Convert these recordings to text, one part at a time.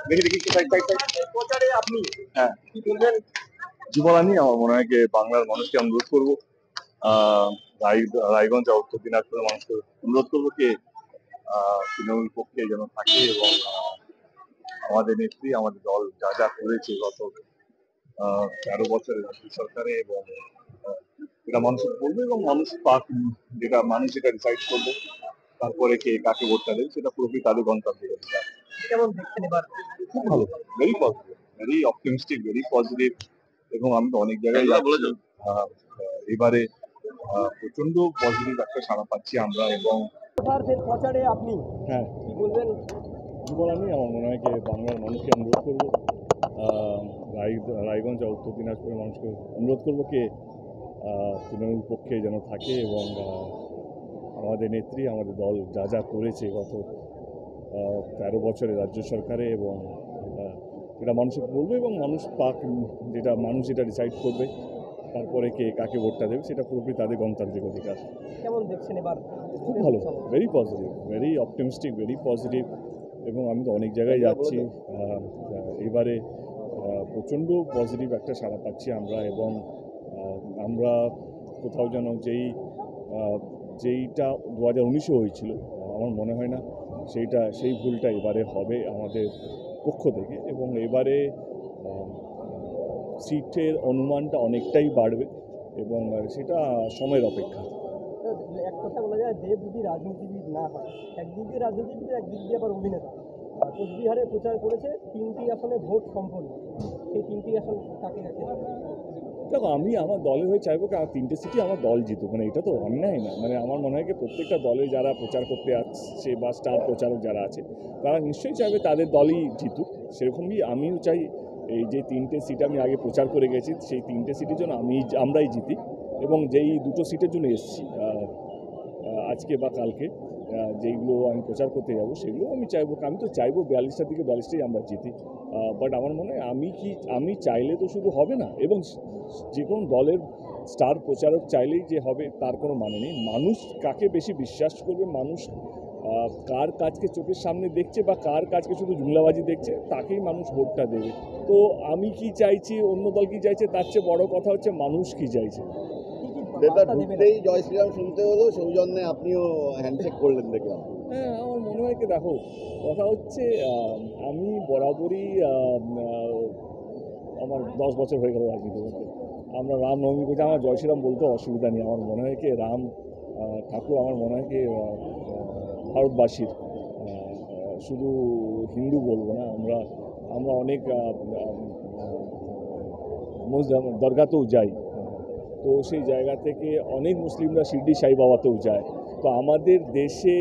দেখি দেখি একটু সাইড প্রচারে আপনি হ্যাঁ কি বলবেন? কিছু বলার নেই। আমার মনে হয় যে বাংলার মানুষকে অনুরোধ করবো, রায়গঞ্জ আর উত্তর দিনাজপুরের মানুষকে অনুরোধ করবো যে তৃণমূল পক্ষে যেন থাকে এবং আমাদের নেত্রী আমাদের দল যা যা করেছে গত 13 বছরের রাজ্য সরকারে, এবং এটা মানুষকে বলবে এবং মানুষ পাক, যেটা মানুষ যেটা ডিসাইড করবে তারপরে কে কাকে ভোটটা দেবে সেটা পুরোপুরি তাদের গণতান্ত্রিক অধিকার। কেমন দেখছেন এবার? খুব ভালো, very positive, very optimistic, very positive. এবং আমি তো অনেক জায়গায় যাচ্ছি, এবারে প্রচন্ড পজিটিভ একটা সাড়া পাচ্ছি আমরা। এবং ফের প্রচারে আপনি হ্যাঁ, কি বলবেন? কি বলার নেই। আমার মনে হয় যে বাংলার মানুষকে অনুরোধ করবো, রায়গঞ্জ আর উত্তর দিনাজপুরের মানুষকে অনুরোধ করবো যে তৃণমূল পক্ষে যেন থাকে এবং আমাদের নেত্রী আমাদের দল যা যা করেছে গত 13 বছরের রাজ্য সরকারে, এবং এটা মানুষকে বলবে এবং মানুষ পাক, যেটা মানুষ যেটা ডিসাইড করবে তারপরে কে কাকে ভোটটা দেবে সেটা পুরোপুরি তাদের গণতান্ত্রিক অধিকার। কেমন দেখছেন এবার? খুব ভালো, very positive, very optimistic, very positive. এবং আমি তো অনেক জায়গায় যাচ্ছি, এবারে প্রচণ্ড পজিটিভ একটা সাড়া পাচ্ছি আমরা। এবং আমরা কোথাও যেন যেইটা 2019-এ হয়েছিল, আমার মনে হয় না সেই ভুলটা এবারে হবে আমাদের পক্ষ থেকে। এবং এবারে সিটের অনুমানটা অনেকটাই বাড়বে এবং সেটা সময়ের অপেক্ষা। এক কথা বলা যায়, দেব যদি রাজনীতিবিদ না হয়, একদিক দিয়ে রাজনীতিবিদ, একদিক দিয়ে আবার অভিনেতা। কোচবিহারে প্রচার করেছে 3টি আসনে ভোট সম্পন্ন, সেই 3টি আসন কাকে কাকে? দেখো, আমি আমার দলের হয়ে চাইবো কি 3টে সিটই আমার দল জিতুক, মানে এটা তো অন্যায় না। মানে আমার মনে হয় কি প্রত্যেকটা দলে যারা প্রচার করতে আসছে বা স্টার প্রচারক যারা আছে তারা নিশ্চয়ই চাইবে তাদের দলই জিতুক। সেরকমই আমিও চাই এই যে 3টে সিট আমি আগে প্রচার করে গেছি সেই 3টে সিটের জন্য আমরাই জিতি। এবং যেই 2টো সিটের জন্য এসেছি আজকে বা কালকে, যেইগুলো আমি প্রচার করতে যাব সেগুলো আমি তো চাইবো 42টার দিকে 42টাই আমরা জিতি। বাট আমার মনে হয় আমি চাইলে তো শুধু হবে না, এবং যে কোনো দলের স্টার প্রচারক চাইলেই যে হবে তার কোনো মানে নেই। মানুষ কাকে বেশি বিশ্বাস করবে, মানুষ কার কাজকে চোখের সামনে দেখছে বা কার কাজকে শুধু জুমলাবাজি দেখছে তাকেই মানুষ ভোটটা দেবে। তো আমি কি চাইছি, অন্য দল কি চাইছে, তার চেয়ে বড় কথা হচ্ছে মানুষ কি চাইছে। ঢুকতেই জয় শ্রীরাম শুনতে হলো, সৌজন্যে আপনিও হ্যান্ডশেক করলেন দেখলাম। হ্যাঁ, আমার মনে হয় কি দেখো, কথা হচ্ছে আমি বরাবরই আমার 10 বছর হয়ে গেল রাজনীতি করতে। আমরা রামনবমী করছি, আমার জয় শ্রীরাম বলতে অসুবিধা নেই। আমার মনে হয় কি রাম ঠাকুর আমার মনে হয় কি ভারতবাসীর, শুধু হিন্দু বলবো না, আমরা অনেক দরগাতেও যাই। তো সেই জায়গা থেকে অনেক মুসলিমরা শিরডি সাই বাবাতেও যায়। তো আমাদের দেশে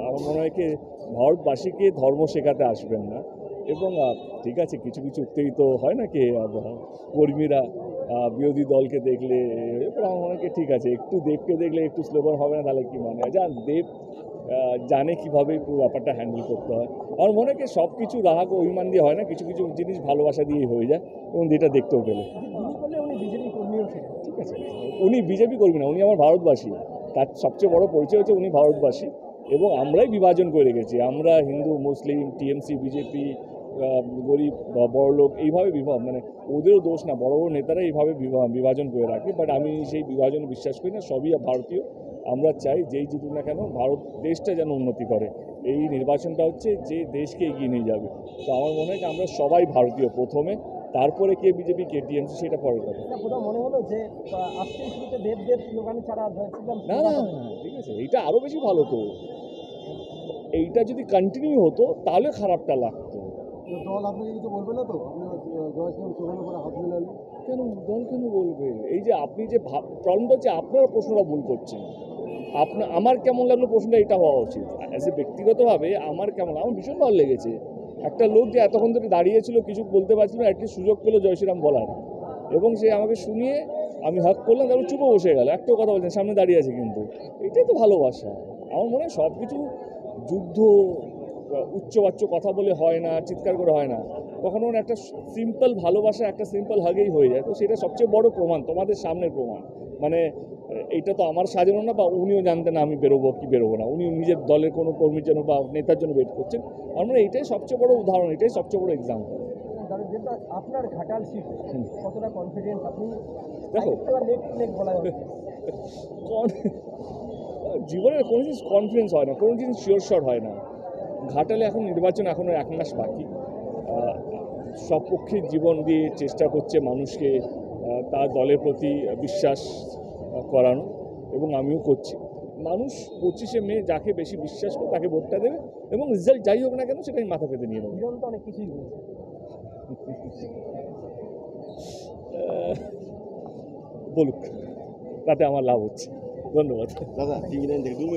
আমার মনে হয় কি ভারতবাসীকে ধর্ম শেখাতে আসবেন না। এবং ঠিক আছে, কিছু কিছু উত্তেজিত হয় না কি কর্মীরা বিরোধী দলকে দেখলে, আমার মনে হয় কি ঠিক আছে, একটু দেবকে দেখলে একটু স্লোগান হবে না, তাহলে কি মানে যা দেব জানে কীভাবে পুরো ব্যাপারটা হ্যান্ডেল করতে হয়। আমার মনে হয় কি সব কিছু রাগ অভিমান দিয়ে হয় না, কিছু কিছু জিনিস ভালোবাসা দিয়েই হয়ে যায়, এবং যেটা দেখতেও পেলে। ঠিক আছে, উনি বিজেপি কর্মী না, উনি আমার ভারতবাসী। তার সবচেয়ে বড় পরিচয় হচ্ছে উনি ভারতবাসী। এবং আমরাই বিভাজন করে রেখেছি, আমরা হিন্দু মুসলিম টিএমসি বিজেপি গরিব বা বড়লোক এইভাবে মানে ওদেরও দোষ না, বড় বড় নেতারা এইভাবে বিভাজন করে রাখে। বাট আমি সেই বিভাজনে বিশ্বাস করি না, সবই ভারতীয়। আমরা চাই যেই জিতুক না কেন ভারত দেশটা যেন উন্নতি করে। এই নির্বাচনটা হচ্ছে যে দেশকে এগিয়ে নিয়ে যাবে। তো আমার মনে হয় আমরা সবাই ভারতীয় প্রথমে, তারপরে কে বিজেপি কে টিএমসি সেটা পরের কথা। মনে হলো যে আজকের শুরুতে দেব দেব স্লোগান ছাড়া না না, ঠিক আছে, এইটা আরো বেশি ভালো। তো এইটা যদি কন্টিনিউ হতো তাহলে খারাপটা লাগতো। দল আপনাকে কিছু বলবে না তো? আপনি জয় শ্রীরাম স্লোগানের পরে হাত মিলালেন কেন? দল কেন বলবে? এই যে আপনি যে প্রবলেমটা হচ্ছে আপনারা প্রশ্নটা ভুল করছেন। আমার কেমন লাগলো প্রশ্নটা এটা হওয়া উচিত। অ্যাজ এ ব্যক্তিগতভাবে আমার ভীষণ ভালো লেগেছে। একটা লোক যে এতক্ষণ ধরে দাঁড়িয়েছিল, কিছু বলতে পারছিল না, অ্যাটলিস্ট সুযোগ পেলো জয় শ্রীরাম বলার, এবং সে আমাকে শুনিয়ে আমি হাক করলাম, তারপর চুপও বসে গেল, একটাও কথা বলছেন, সামনে দাঁড়িয়ে আছে কিন্তু। এটাই তো ভালোবাসা। আমার মনে হয় সব কিছু যুদ্ধ উচ্চবাচ্য কথা বলে হয় না, চিৎকার করে হয় না, কখনো একটা সিম্পল ভালোবাসা, একটা সিম্পল হাগেই হয়ে যায়। তো সেটা সবচেয়ে বড় প্রমাণ, তোমাদের সামনের প্রমাণ। মানে এইটা তো আমার সাজানো না, বা উনিও জানতেন না আমি বেরোবো কি বেরোবো না। উনি নিজের দলের কোনো কর্মীর জন্য বা নেতার জন্য ওয়েট করছেন। আমরা এইটাই সবচেয়ে বড় উদাহরণ, এটাই সবচেয়ে বড় এক্সাম্পল। যেটা আপনার ঘাটাল সিট হুম। কতটা কনফিডেন্স আপনি দেখো, নেক টু নেক বলা হচ্ছে জীবনের কোনো জিনিস কনফিডেন্স হয় না, কোনো জিনিস শিওর শট হয় না। ঘাটালে এখন নির্বাচন এখনও 1 মাস বাকি। সব পক্ষে জীবন দিয়ে চেষ্টা করছে মানুষকে তার দলের প্রতি বিশ্বাস করানো, এবং আমিও করছি। মানুষ 25শে মে যাকে বেশি বিশ্বাস করে তাকে ভোটটা দেবে, এবং রেজাল্ট যাই হোক না কেন সেটা আমি মাথা পেতে নিয়ে নেবো। হিরণ তো অনেক কিছুই বলছে। বলুক, তাতে আমার লাভ হচ্ছে। ধন্যবাদ। দাদা টিভি 9 থেকে 2 মিনিট